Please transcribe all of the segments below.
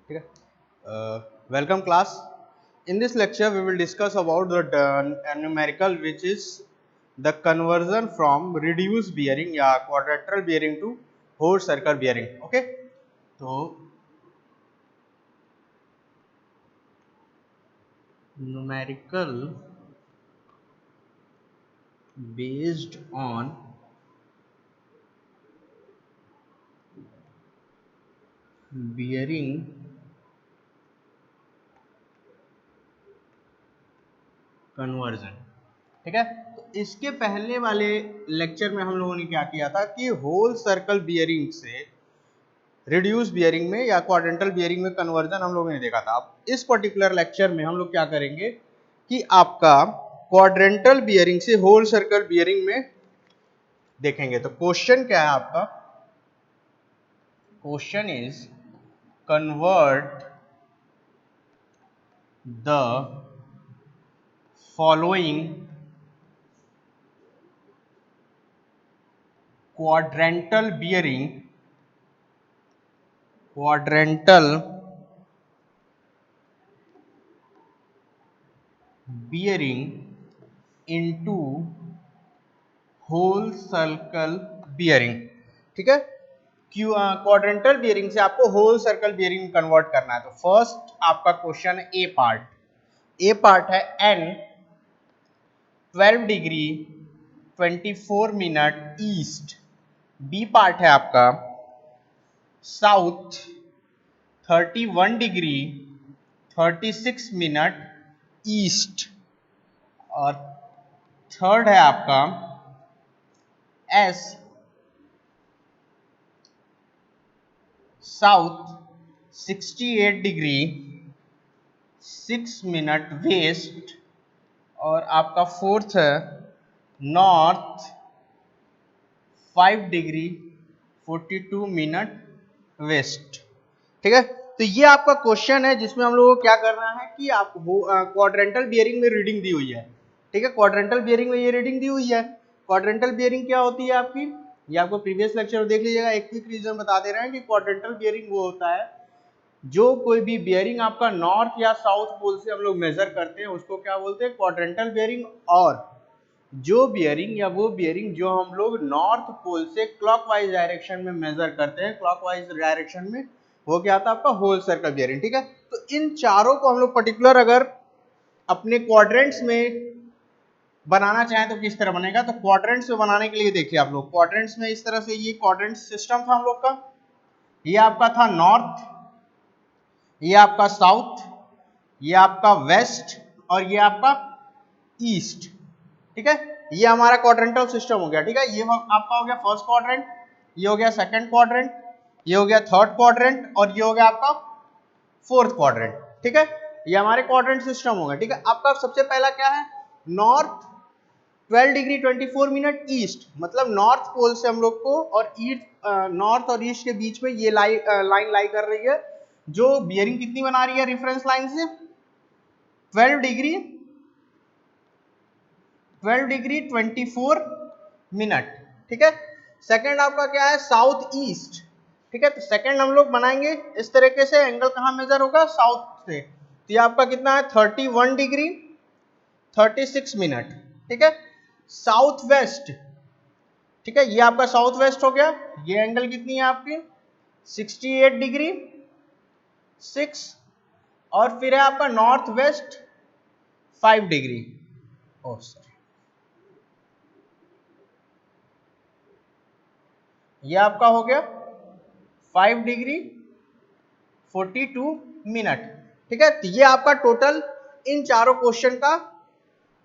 ठीक है। Welcome class. In this lecture we will discuss about the numerical which is the conversion from reduced bearing या quadrilateral bearing to whole circle bearing. Okay, तो numerical based on bearing conversion. ठीक है, तो इसके पहले वाले लेक्चर में हम लोगों ने क्या किया था कि होल सर्कल बियरिंग से रिड्यूस बियरिंग में या क्वाड्रेंटल बियरिंग में कन्वर्जन हम लोगों ने देखा था। अब इस पर्टिकुलर लेक्चर में हम लोग क्या करेंगे कि आपका क्वाड्रेंटल बियरिंग से होल सर्कल बियरिंग में देखेंगे। तो क्वेश्चन क्या है आपका? Question is convert the following quadrantal bearing into whole circle bearing. ठीक है, क्वाड्रेंटल बियरिंग से आपको होल सर्कल बियरिंग में कन्वर्ट करना है। तो फर्स्ट आपका क्वेश्चन है ए पार्ट है N 12 degree 24 minute east. B part है आपका साउथ 31 डिग्री 36 मिनट ईस्ट। और थर्ड है आपका S south 68 degree 6 minute west. और आपका फोर्थ है नॉर्थ 5 डिग्री 42 मिनट वेस्ट। ठीक है, तो ये आपका क्वेश्चन है जिसमें हम लोगों को क्या करना है कि आप क्वाड्रेंटल बियरिंग में रीडिंग दी हुई है। ठीक है, क्वाड्रेंटल बियरिंग में ये रीडिंग दी हुई है। क्वाड्रेंटल बियरिंग क्या होती है आपकी, ये आपको प्रीवियस लेक्चर में देख लीजिएगा। एक क्विक रीजन बता दे रहे हैं कि क्वाड्रेंटल बियरिंग वो होता है जो कोई भी बियरिंग आपका नॉर्थ या साउथ पोल से हम लोग मेजर करते हैं उसको क्या बोलते हैं, क्वाड्रेंटल बियरिंग। और जो बियरिंग या वो बियरिंग जो हम लोग नॉर्थ पोल से क्लॉकवाइज डायरेक्शन में मेजर करते हैं, क्लॉकवाइज डायरेक्शन में, वो क्या आता है आपका होल सर्कल बियरिंग। ठीक है, तो इन चारों को हम लोग पर्टिकुलर अगर अपने क्वाड्रेंट्स में बनाना चाहें तो किस तरह बनेगा। तो क्वाड्रेंट्स में बनाने के लिए देखिए आप लोग, क्वाड्रेंट्स में इस तरह से ये क्वाड्रेंट सिस्टम था हम लोग का। ये आपका था नॉर्थ, ये आपका साउथ, ये आपका वेस्ट और ये आपका ईस्ट। ठीक है, ये हमारा क्वाड्रेंटल सिस्टम हो गया। ठीक है, ये आपका हो गया फर्स्ट क्वाड्रेंट, ये हो गया सेकंड क्वाड्रेंट, ये हो गया थर्ड क्वाड्रेंट और ये हो गया आपका फोर्थ क्वाड्रेंट। ठीक है, ये हमारे क्वाड्रेंट सिस्टम हो गया। ठीक है, आपका सबसे पहला क्या है, नॉर्थ 12 डिग्री 24 मिनट ईस्ट, मतलब नॉर्थ पोल से हम लोग को और ईस्ट, नॉर्थ और ईस्ट के बीच में ये लाइन लाई कर रही है जो बियरिंग कितनी बना रही है रेफरेंस लाइन से 12 डिग्री 24 मिनट। ठीक है, सेकंड आपका क्या है साउथ ईस्ट। ठीक है, तो सेकंड हम लोग बनाएंगे इस तरीके से, एंगल कहां मेजर होगा, साउथ से। तो ये आपका कितना है 31 डिग्री 36 मिनट। ठीक है, साउथ वेस्ट। ठीक है, ये आपका साउथ वेस्ट हो गया। ये एंगल कितनी है आपकी 68 डिग्री 6। और फिर है आपका north west 5 degree. Oh sorry, ये आपका हो गया 5 डिग्री 42 मिनट। ठीक है, तो ये आपका टोटल इन चारों क्वेश्चन का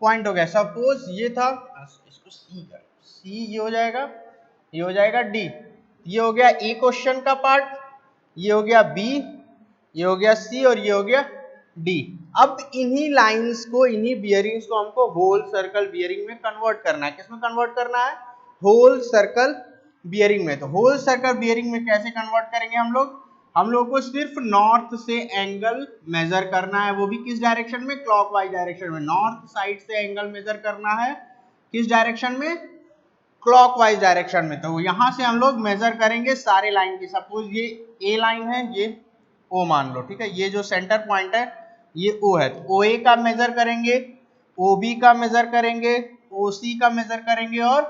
पॉइंट हो गया। सपोज ये था, इसको सी कर, सी ये हो जाएगा, ये हो जाएगा डी। ये हो गया ए क्वेश्चन का पार्ट, ये हो गया बी, ये हो गया सी और ये हो गया डी। अब इन्हीं लाइंस को, इन्हीं बियरिंग्स को हमको होल सर्कल बियरिंग में कन्वर्ट करना है। किसमें कन्वर्ट करना है, होल सर्कल बियरिंग में। तो होल सर्कल बियरिंग में कैसे कन्वर्ट करेंगे हम लोग को सिर्फ नॉर्थ से एंगल मेजर करना है, वो भी किस डायरेक्शन में, क्लॉकवाइज डायरेक्शन में। नॉर्थ साइड से एंगल मेजर करना है किस डायरेक्शन में, क्लॉकवाइज डायरेक्शन में। तो यहां से हम लोग मेजर करेंगे सारे लाइन की। सपोज ये ए लाइन है, ये ओ मान लो, ठीक है। ये जो सेंटर पॉइंट है ये ओ है, तो ओ ए का मेजर करेंगे, ओ बी का मेजर करेंगे, ओ सी का मेजर करेंगे और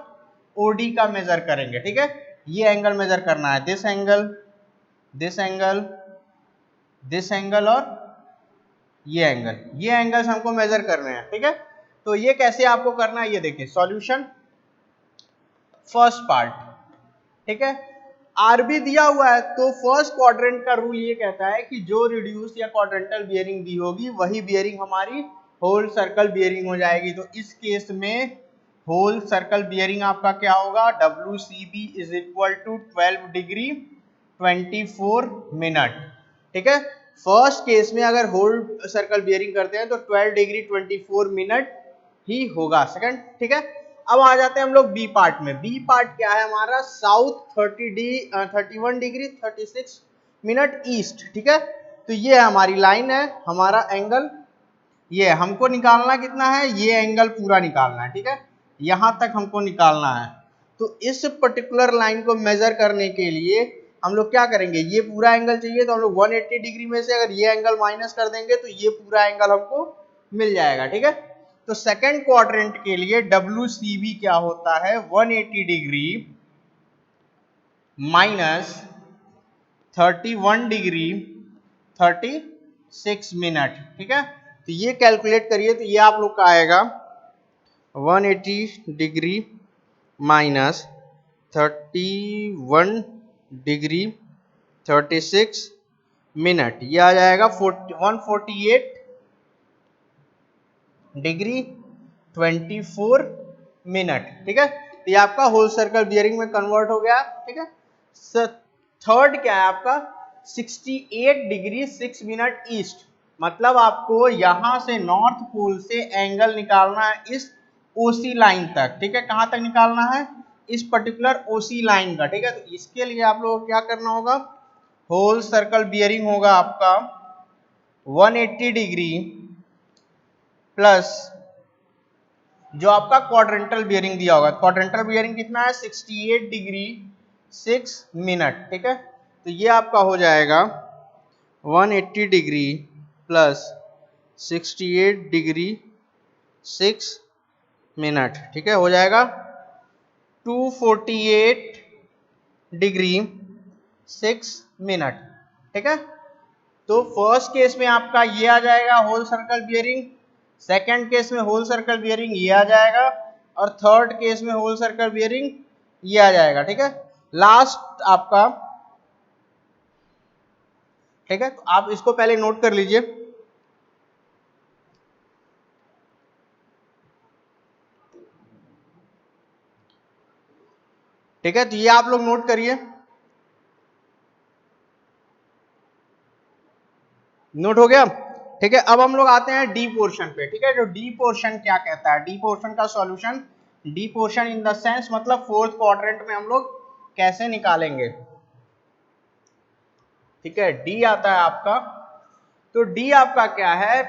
ओ डी का मेजर करेंगे, ठीक है। ये एंगल मेजर करना है, this angle, this angle, this angle और ये एंगल, ये एंगल्स हमको मेजर करने हैं, ठीक है। तो ये कैसे आपको करना है ये देखिए, सॉल्यूशन फर्स्ट पार्ट, ठीक है। आरबी दिया हुआ है तो फर्स्ट क्वाड्रेंट का रूल ये कहता है कि जो रिड्यूस या क्वाड्रेंटल बियरिंग दी होगी वही बियरिंग हमारी होल सर्कल बियरिंग हो जाएगी। तो इस केस में होल सर्कल बियरिंग आपका क्या होगा, WCB is equal to 12 degree 24 minute, ठीक है। फर्स्ट केस में अगर होल सर्कल बियरिंग करते हैं तो 12 डिग्री 24 मिनट ही होगा, सेकंड, ठीक है। अब आ जाते हैं हम लोग बी पार्ट में। बी पार्ट क्या है हमारा, साउथ 31 डिग्री 36 मिनट ईस्ट, ठीक है। तो ये हमारी लाइन है, हमारा एंगल ये हमको निकालना कितना है, ये एंगल पूरा निकालना है, ठीक है। यहां तक हमको निकालना है। तो इस पर्टिकुलर लाइन को मेजर करने के लिए हम लोग क्या करेंगे, ये पूरा एंगल चाहिए तो हम लोग 180 डिग्री में से अगर ये एंगल माइनस कर देंगे तो ये पूरा एंगल हमको मिल जाएगा, ठीक है। तो सेकंड क्वाड्रेंट के लिए WCB क्या होता है, 180 डिग्री माइनस 31 डिग्री 36 मिनट, ठीक है। तो ये कैलकुलेट करिए, तो ये आप लोग का आएगा 180 डिग्री माइनस 31 डिग्री 36 मिनट, ये आ जाएगा 148 डिग्री 24 मिनट, ठीक है। तो ये आपका होल सर्कल बियरिंग में कन्वर्ट हो गया, ठीक है। थर्ड क्या है आपका, 68 डिग्री 6 मिनट ईस्ट, मतलब आपको यहां से नॉर्थ पोल से एंगल निकालना है इस ओसी लाइन तक, ठीक है। कहां तक निकालना है, इस पर्टिकुलर ओसी लाइन का, ठीक है। तो इसके लिए आप लोगों को क्या करना होगा, होल सर्कल बियरिंग होगा आपका 180 डिग्री प्लस जो आपका क्वाड्रेंटल बियरिंग दिया होगा, क्वाड्रेंटल बियरिंग कितना है, 68 डिग्री 6 मिनट, ठीक है। तो ये आपका हो जाएगा 180 डिग्री प्लस 68 डिग्री 6 मिनट, ठीक है, हो जाएगा 248 डिग्री 6 मिनट, ठीक है। तो फर्स्ट केस में आपका ये आ जाएगा whole circle bearing, second case में होल सर्कल बियरिंग ये आ जाएगा, और थर्ड केस में होल सर्कल बियरिंग ये आ जाएगा, ठीक है। लास्ट आपका, ठीक है। तो आप इसको पहले नोट कर लीजिए, ठीक है। तो ये आप लोग नोट करिए, नोट हो गया, ठीक है। अब हम लोग आते हैं डी पोर्शन पे, ठीक है। जो डी पोर्शन क्या कहता है, डी पोर्शन का solution, D portion in the sense मतलब फोर्थ क्वाड्रेंट में हम लोग कैसे निकालेंगे, ठीक है। डी आता है आपका, तो डी आपका क्या है,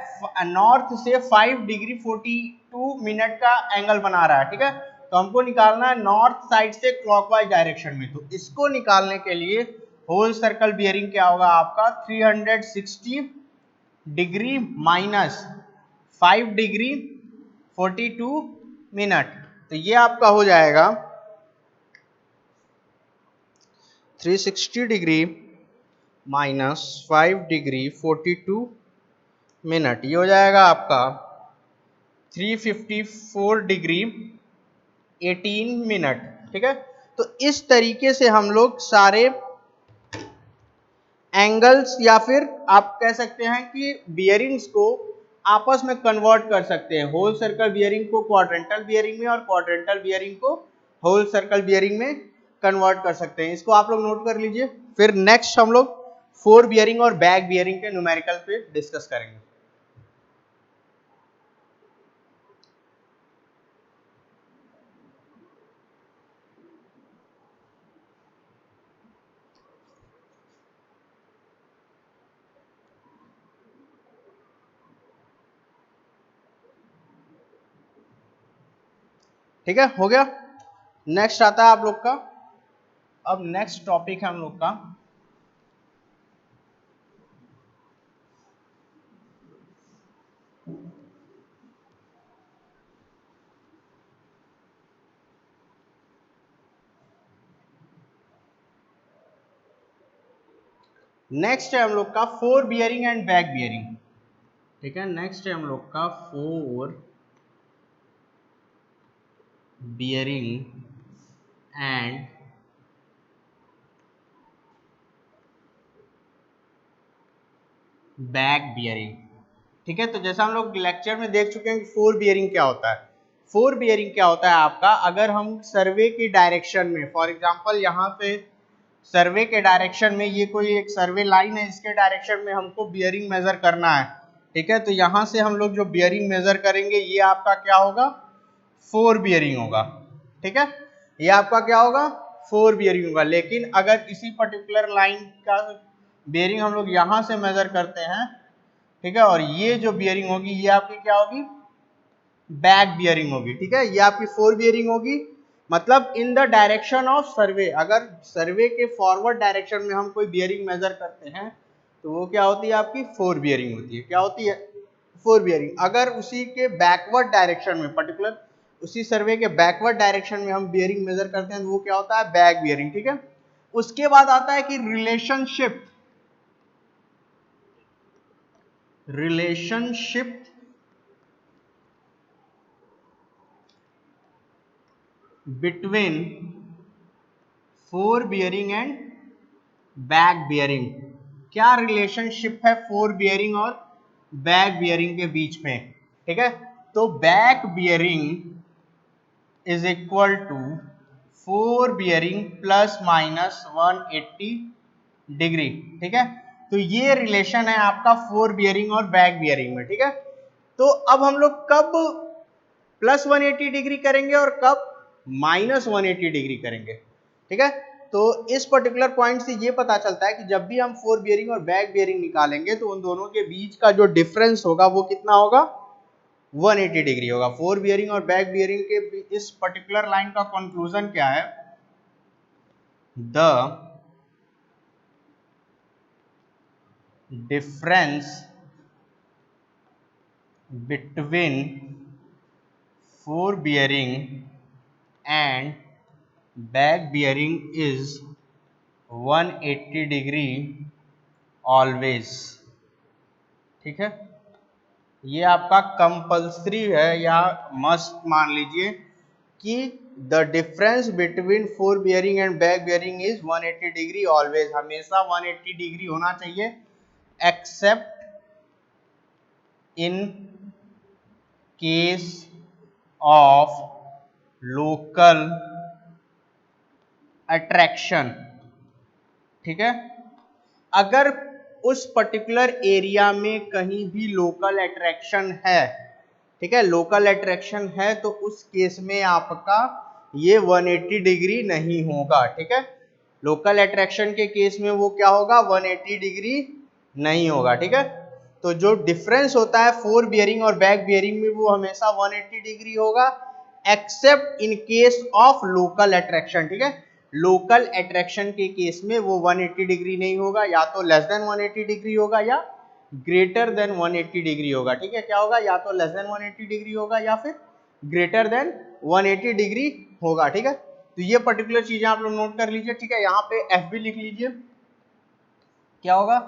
नॉर्थ से 5 डिग्री 42 मिनट का एंगल बना रहा है, ठीक है। तो हमको निकालना है नॉर्थ साइड से क्लॉकवाइज डायरेक्शन में। तो इसको निकालने के लिए होल सर्कल बियरिंग क्या होगा आपका, 360 डिग्री माइनस 5 डिग्री 42 मिनट। तो ये आपका हो जाएगा 360 डिग्री माइनस 5 डिग्री 42 मिनट, ये हो जाएगा आपका 354 डिग्री 18 मिनट, ठीक है। तो इस तरीके से हम लोग सारे एंगल्स या फिर आप कह सकते हैं कि बियरिंग्स को आपस में कन्वर्ट कर सकते हैं, होल सर्कल बियरिंग को क्वाड्रेंटल बियरिंग में और क्वाड्रेंटल बियरिंग को होल सर्कल बियरिंग में कन्वर्ट कर सकते हैं। इसको आप लोग नोट कर लीजिए। फिर नेक्स्ट हम लोग फोर बियरिंग और बैक बियरिंग के न्यूमेरिकल पे डिस्कस करेंगे। ठीक है, हो गया। नेक्स्ट आता है आप लोग का, अब नेक्स्ट टॉपिक है हम लोग का नेक्स्ट है हम लोग का four bearing and back bearing. ठीक है, नेक्स्ट है हम लोग का four bearing and back bearing. ठीक है, तो जैसा हम लोग लेक्चर में देख चुके हैं कि फोर बियरिंग क्या होता है। फोर बियरिंग क्या होता है आपका, अगर हम सर्वे की डायरेक्शन में, फॉर एग्जांपल यहाँ पे सर्वे के डायरेक्शन में ये कोई एक सर्वे लाइन है, इसके डायरेक्शन में हमको बियरिंग मेजर करना है। ठीक है, तो यहाँ से हम लोग जो बियरिंग मेजर करेंगे ये आपका क्या होगा, फोर बियरिंग होगा। ठीक है, ये आपका क्या होगा, फोर बियरिंग होगा। लेकिन अगर इसी पर्टिकुलर लाइन का बियरिंग हम लोग यहाँ से मेजर करते हैं, ठीक है, और ये जो बियरिंग होगी ये आपकी क्या होगी, बैक बियरिंग होगी। ठीक है, ये आपकी फोर बियरिंग होगी। मतलब इन द डायरेक्शन ऑफ सर्वे, अगर सर्वे के फॉरवर्ड डायरेक्शन में हम कोई बियरिंग मेजर करते हैं तो वो क्या होती है, आपकी फोर बियरिंग होती है। क्या होती है, फोर बियरिंग। अगर उसी के बैकवर्ड डायरेक्शन में, पर्टिकुलर उसी सर्वे के बैकवर्ड डायरेक्शन में हम बियरिंग मेजर करते हैं तो वो क्या होता है, बैक बियरिंग। ठीक है, उसके बाद आता है कि relationship between fore bearing and back bearing. क्या रिलेशनशिप है फोर बियरिंग और बैक बियरिंग के बीच में। ठीक है, तो back bearing is equal to fore bearing plus minus 180 degree. ठीक है, तो ये रिलेशन है आपका फोर बियरिंग और बैक बियरिंग में। ठीक है, तो अब हम लोग कब प्लस 180 डिग्री करेंगे और कब माइनस 180 डिग्री करेंगे। ठीक है, तो इस पर्टिकुलर पॉइंट से ये पता चलता है कि जब भी हम फोर बियरिंग और बैक बियरिंग निकालेंगे तो उन दोनों के बीच का जो डिफरेंस होगा वो कितना होगा, 180 डिग्री होगा। फोर बियरिंग और बैक बियरिंग के इस पर्टिकुलर लाइन का कंक्लूजन क्या है, the difference between fore bearing and back bearing is 180 degree always. ठीक है, ये आपका कंपल्सरी है या मस्ट मान लीजिए कि the difference between fore bearing and back bearing is 180 degree always. हमेशा 180 डिग्री होना चाहिए, accept in case of local attraction. ठीक है, अगर उस पर्टिकुलर एरिया में कहीं भी लोकल अट्रैक्शन है, ठीक है, लोकल अट्रैक्शन है, तो उस केस में आपका ये 180 डिग्री नहीं होगा। ठीक है, लोकल अट्रैक्शन के केस में वो क्या होगा, 180 डिग्री नहीं होगा। ठीक है, तो जो डिफरेंस होता है फोर बियरिंग और बैक बियरिंग में वो हमेशा 180 डिग्री होगा, accept in case of local attraction. ठीक है, लोकल अट्रैक्शन के केस में वो 180 डिग्री नहीं होगा, या तो लेस देन 180 डिग्री होगा या ग्रेटर देन 180 डिग्री होगा। ठीक है, क्या होगा, या तो लेस देन 180 डिग्री होगा या फिर ग्रेटर देन 180 डिग्री होगा। ठीक है, तो ये पर्टिकुलर चीजें आप लोग नोट कर लीजिए। ठीक है, यहाँ पे एफ भी लिख लीजिए, क्या होगा,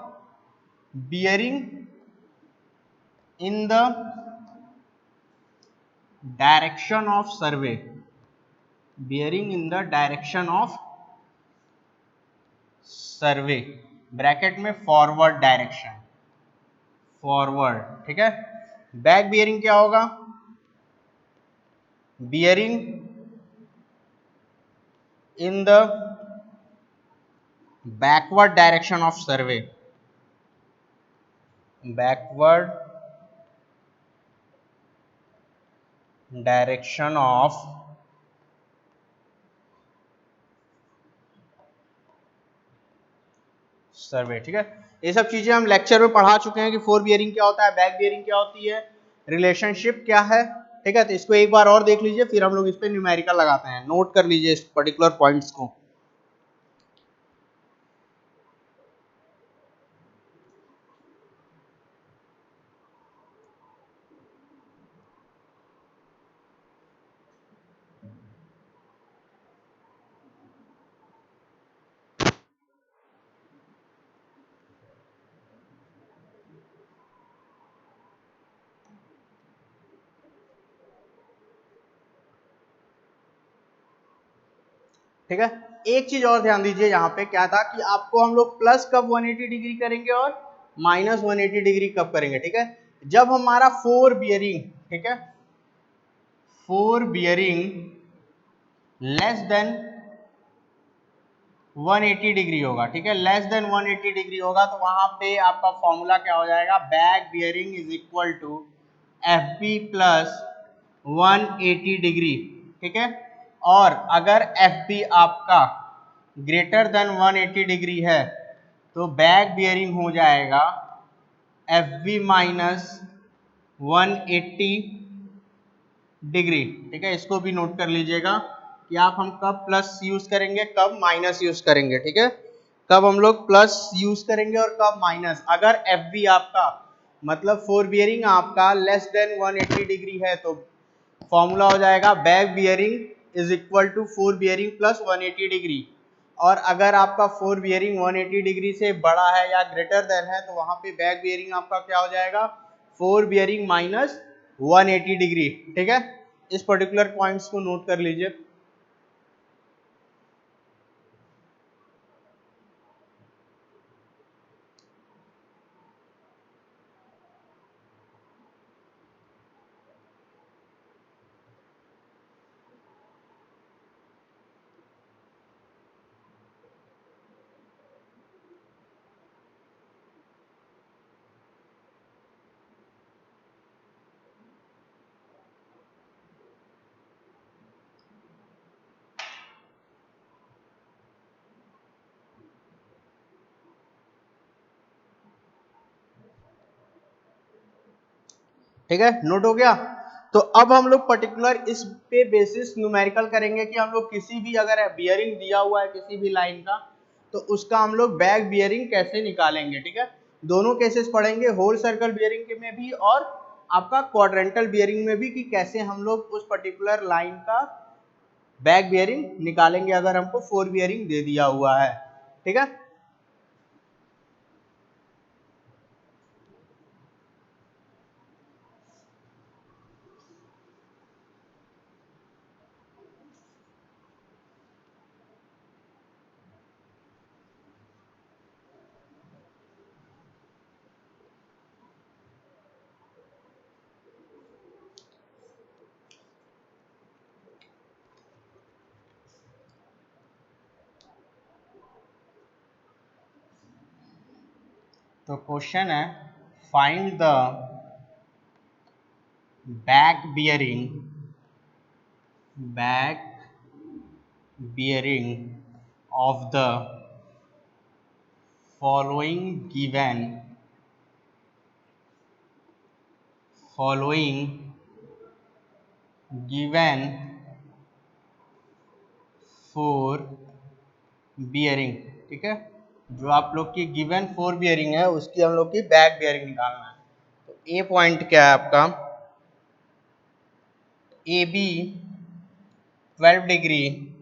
bearing in the direction of survey, bearing in the direction of survey, bracket में फॉरवर्ड डायरेक्शन, फॉरवर्ड। ठीक है, बैक बियरिंग क्या होगा, bearing in the backward direction of survey, backward direction of सर्वे। ठीक है, ये सब चीजें हम लेक्चर में पढ़ा चुके हैं कि फोर बियरिंग क्या होता है, बैक बियरिंग क्या होती है, रिलेशनशिप क्या है। ठीक है, तो इसको एक बार और देख लीजिए, फिर हम लोग इस पे न्यूमेरिकल लगाते हैं। नोट कर लीजिए इस पर्टिकुलर पॉइंट्स को। ठीक है। एक चीज और ध्यान दीजिए, यहाँ पे क्या था कि आपको हम लोग प्लस कब 180 डिग्री करेंगे और माइनस 180 डिग्री कब करेंगे, ठीक है। जब हमारा फोर बियरिंग, ठीक है, fore bearing less than 180 degree होगा, ठीक है, लेस देन 180 डिग्री होगा, तो वहां पे आपका फॉर्मूला क्या हो जाएगा, back bearing is equal to F B plus 180 degree, ठीक है। और अगर एफ बी आपका ग्रेटर देन 180 डिग्री है तो बैक बियरिंग हो जाएगा एफ बी माइनस 180 डिग्री, ठीक है। इसको भी नोट कर लीजिएगा कि आप हम कब प्लस यूज करेंगे कब माइनस यूज करेंगे, ठीक है। कब हम लोग प्लस यूज करेंगे और कब माइनस। अगर एफ बी आपका मतलब फोर बियरिंग आपका लेस देन 180 डिग्री है तो फॉर्मूला हो जाएगा back bearing is equal to fore bearing plus 180 degree. और अगर आपका फोर बियरिंग 180 डिग्री से बड़ा है या ग्रेटर देन है तो वहां पे बैक बियरिंग आपका क्या हो जाएगा, फोर बियरिंग माइनस 180 डिग्री, ठीक है। इस पर्टिकुलर पॉइंट्स को नोट कर लीजिए। ठीक है, नोट हो गया। तो अब हम लोग पर्टिकुलर इस पे बेसिस न्यूमेरिकल करेंगे कि हम लोग किसी भी अगर बियरिंग दिया हुआ है किसी भी लाइन का तो उसका हम लोग बैक बियरिंग कैसे निकालेंगे, ठीक है। दोनों केसेस पढ़ेंगे, होल सर्कल बियरिंग में भी और आपका क्वाड्रेंटल बियरिंग में भी, कि कैसे हम लोग उस पर्टिकुलर लाइन का बैक बियरिंग निकालेंगे अगर हमको फोर बियरिंग दे दिया हुआ है, ठीक है। तो क्वेश्चन है find the back bearing of the following given four bearing, ठीक है। जो आप लोग की गिवन फोर बियरिंग है उसकी हम लोग की बैक बियरिंग निकालना है। तो ए पॉइंट क्या है आपका, A B 12 degree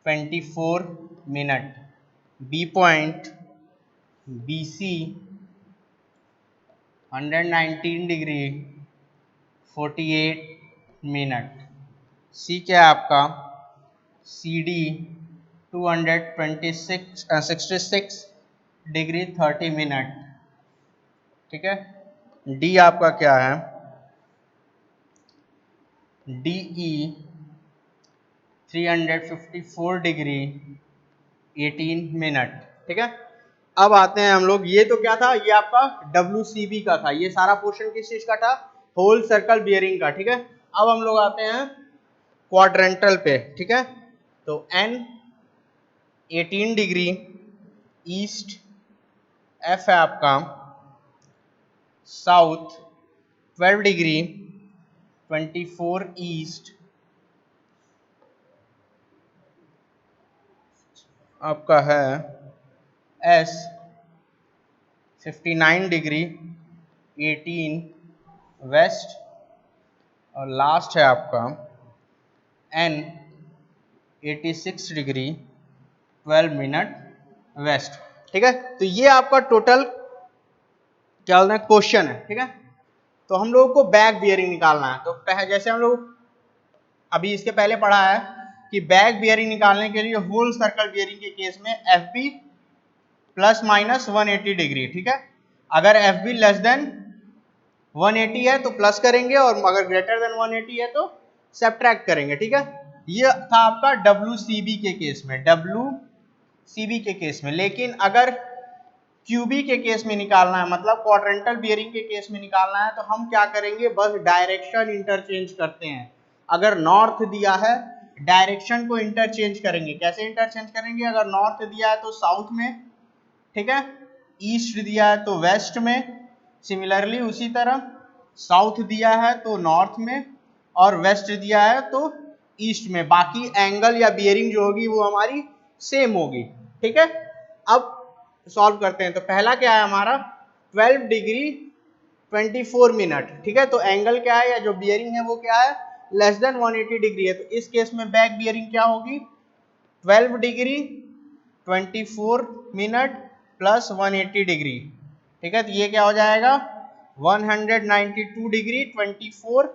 24 minute, B point B C 119 degree 48 minute, C क्या है आपका, सी डी 66 डिग्री 30 मिनट, ठीक है। डी आपका क्या है, डीई 354 डिग्री 18 मिनट, ठीक है। अब आते हैं हम लोग, ये तो क्या था, ये आपका WCB का था, ये सारा पोर्शन किस चीज का था, होल सर्कल बियरिंग का, ठीक है। अब हम लोग आते हैं क्वाड्रेंटल पे, ठीक है। तो N 18 डिग्री ईस्ट, F है आपका साउथ 12 डिग्री 24 ईस्ट, आपका है S 59 डिग्री 18 वेस्ट, और लास्ट है आपका N 86 डिग्री 12 मिनट वेस्ट, ठीक है। तो ये आपका टोटल क्या बोलते हैं क्वेश्चन है, ठीक है। तो हम लोगों को बैक बियरिंग निकालना है। तो जैसे हम लोग अभी इसके पहले पढ़ा है कि बैक बियरिंग निकालने के लिए होल सर्कल बियरिंग के केस में F B plus minus 180 degree, ठीक है। अगर एफ बी लेस देन 180 है तो प्लस करेंगे और अगर ग्रेटर देन 180 है तो सब्ट्रैक्ट करेंगे, ठीक है। ये था आपका डब्ल्यू के केस में, डब्ल्यू के केस में। लेकिन अगर क्यूबी के केस में निकालना है, मतलब क्वाड्रेंटल बियरिंग के केस में निकालना है, तो हम क्या करेंगे, बस डायरेक्शन इंटरचेंज करते हैं। अगर नॉर्थ दिया है, डायरेक्शन को इंटरचेंज करेंगे। कैसे इंटरचेंज करेंगे, अगर नॉर्थ दिया है तो साउथ में, ठीक है, ईस्ट दिया है तो वेस्ट में, सिमिलरली उसी तरह साउथ दिया है तो नॉर्थ में और वेस्ट दिया है तो ईस्ट में। बाकी एंगल या बियरिंग जो होगी वो हमारी सेम होगी, ठीक है। अब सॉल्व करते हैं। तो पहला क्या है हमारा, 12 डिग्री 24 मिनट, ठीक है। तो एंगल क्या है या जो बियरिंग है वो क्या है, लेस देन 180 डिग्री है। तो इस केस में बैक बियरिंग क्या होगी, 12 डिग्री 24 मिनट प्लस 180 डिग्री, ठीक है। तो ये क्या हो जाएगा, 192 डिग्री 24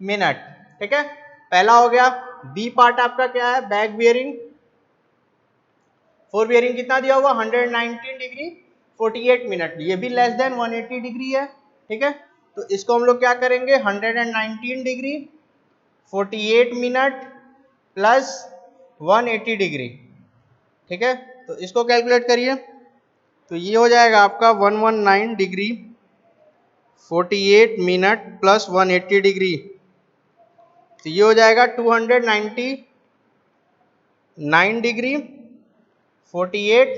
मिनट, ठीक है। पहला हो गया। बी पार्ट आपका क्या है, बैक बियरिंग, फोर बियरिंग कितना दिया हुआ, 119 डिग्री 48 मिनट, ये भी लेस देन 180 डिग्री है, ठीक है। तो इसको हम लोग क्या करेंगे, 119 डिग्री 48 मिनट प्लस 180 डिग्री, ठीक है। तो इसको कैलकुलेट करिए। तो ये हो जाएगा आपका 119 डिग्री 48 मिनट प्लस 180 डिग्री, तो ये हो जाएगा 299 डिग्री 48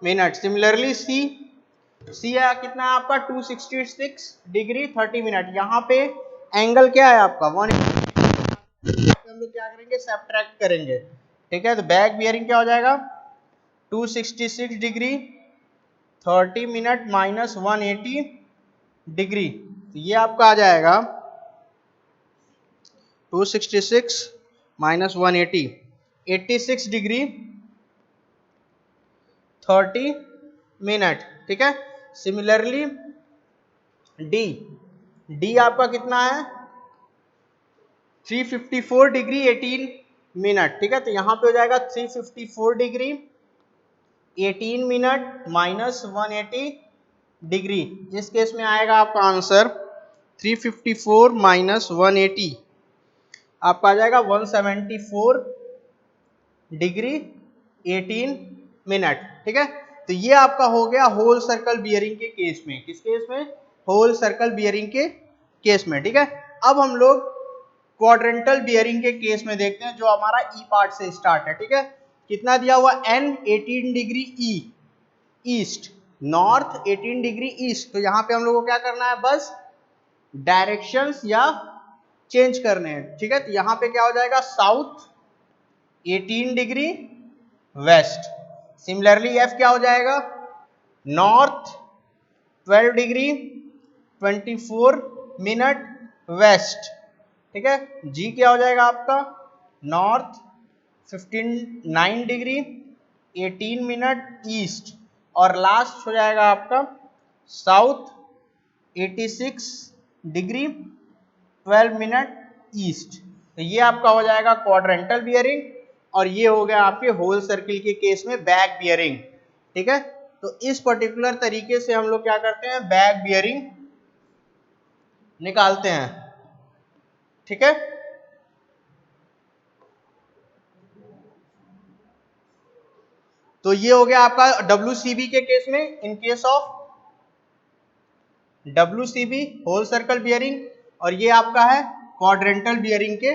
मिनट। सिमिलरली सी है कितना है आपका, 266 डिग्री 30 मिनट। यहाँ पे एंगल क्या है आपका, 180, हम लोग क्या करेंगे, सब्ट्रैक्ट करेंगे, ठीक है। तो बैक बियरिंग क्या हो जाएगा, 266 डिग्री 30 मिनट माइनस 180 डिग्री, तो ये आपका आ जाएगा 266 माइनस 180, 86 डिग्री 30 मिनट, ठीक है। सिमिलरली डी आपका कितना है, 354 डिग्री 18 मिनट, ठीक है। तो यहाँ पे हो जाएगा 354 डिग्री 18 मिनट माइनस 180 डिग्री। इस केस में आएगा आपका आंसर 354 माइनस 180, आपका आ जाएगा 174 डिग्री 18 मिनट, ठीक है। तो ये आपका हो गया होल सर्कल बियरिंग के केस में। किस केस में, होल सर्कल बियरिंग के केस में, ठीक है। अब हम लोग क्वाड्रेंटल बियरिंग के केस में देखते हैं, जो हमारा ई पार्ट से स्टार्ट है, ठीक है। कितना दिया हुआ, एन 18 डिग्री ई ईस्ट, नॉर्थ 18 डिग्री ईस्ट। तो यहाँ पे हम लोग को क्या करना है, बस डायरेक्शंस या चेंज करने हैं, ठीक है। तो यहाँ पे क्या हो जाएगा, south 18 degree west. Similarly F क्या हो जाएगा, नॉर्थ 12 डिग्री 24 मिनट वेस्ट, ठीक है। जी क्या हो जाएगा आपका, नॉर्थ 9 डिग्री 18 मिनट ईस्ट, और लास्ट हो जाएगा आपका साउथ 86 डिग्री 12 मिनट ईस्ट। तो ये आपका हो जाएगा क्वाड्रेंटल बियरिंग, और ये हो गया आपके होल सर्किल के केस में बैक बियरिंग, ठीक है। तो इस पर्टिकुलर तरीके से हम लोग क्या करते हैं, बैक बियरिंग निकालते हैं, ठीक है। तो ये हो गया आपका WCB के केस में, in case of WCB whole circle bearing, और ये आपका है क्वाड्रेंटल बियरिंग के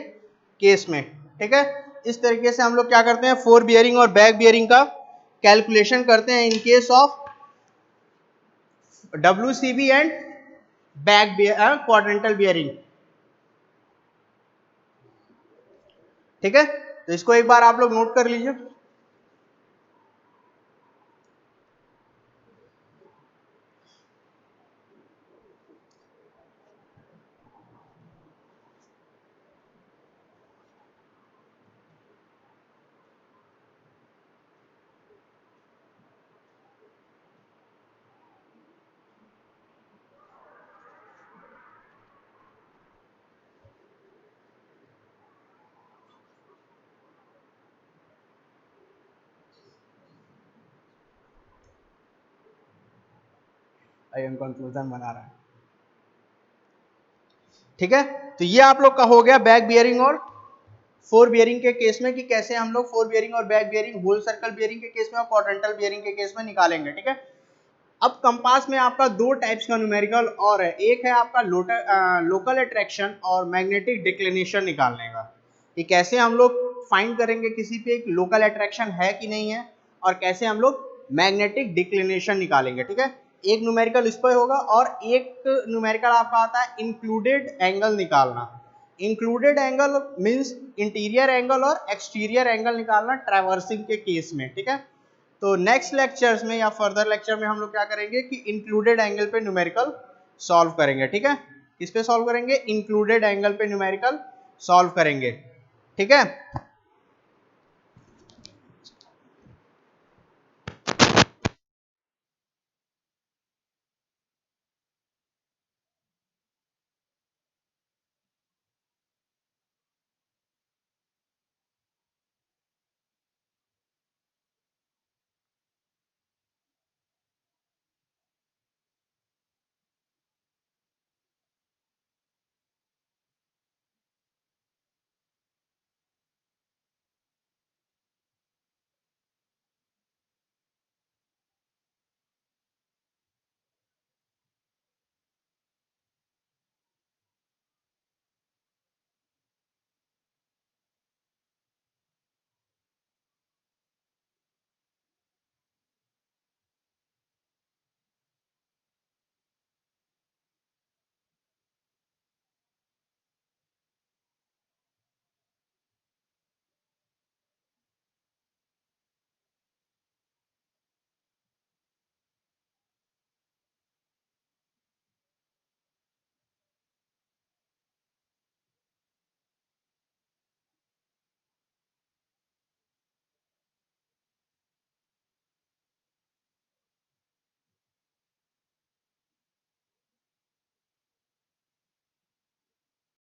केस में, ठीक है। इस तरीके से हम लोग क्या करते हैं, फोर बियरिंग और बैक बियरिंग का कैलकुलेशन करते हैं इन case of WCB and back quadrantal bearing, ठीक है। तो इसको एक बार आप लोग नोट कर लीजिए। भाई हम कंक्लूजन बना रहे हैं। ठीक है, तो ये आप लोग का हो गया बैक बियरिंग और फोर बियरिंग के केस में कि कैसे हम लोग फोर बियरिंग और back bearing whole circle bearing के केस में और क्वाड्रेंटल बियरिंग के केस में निकालेंगे। ठीक है, अब कंपास में आपका दो टाइप्स का न्यूमेरिकल और है, एक है आपका लोकल अट्रैक्शन और मैग्नेटिक डिक्लिनेशन निकालने का, कि कैसे हम लोग फाइंड करेंगे किसी पे एक लोकल अट्रैक्शन है कि नहीं है और कैसे हम लोग मैग्नेटिक डिक्लिनेशन निकालेंगे। ठीक है, एक न्यूमेरिकल इस पर होगा और एक न्यूमेरिकल आपका आता है इंक्लूडेड एंगल निकालना। Included angle means interior angle और एक्सटीरियर एंगल निकालना ट्रैवर्सिंग के केस में। ठीक है, तो नेक्स्ट लेक्चर्स में या फर्दर लेक्चर में हम लोग क्या करेंगे कि इंक्लूडेड एंगल पे न्यूमेरिकल सॉल्व करेंगे। ठीक है, किस पे सॉल्व करेंगे? इंक्लूडेड एंगल पे न्यूमेरिकल सॉल्व करेंगे। ठीक है।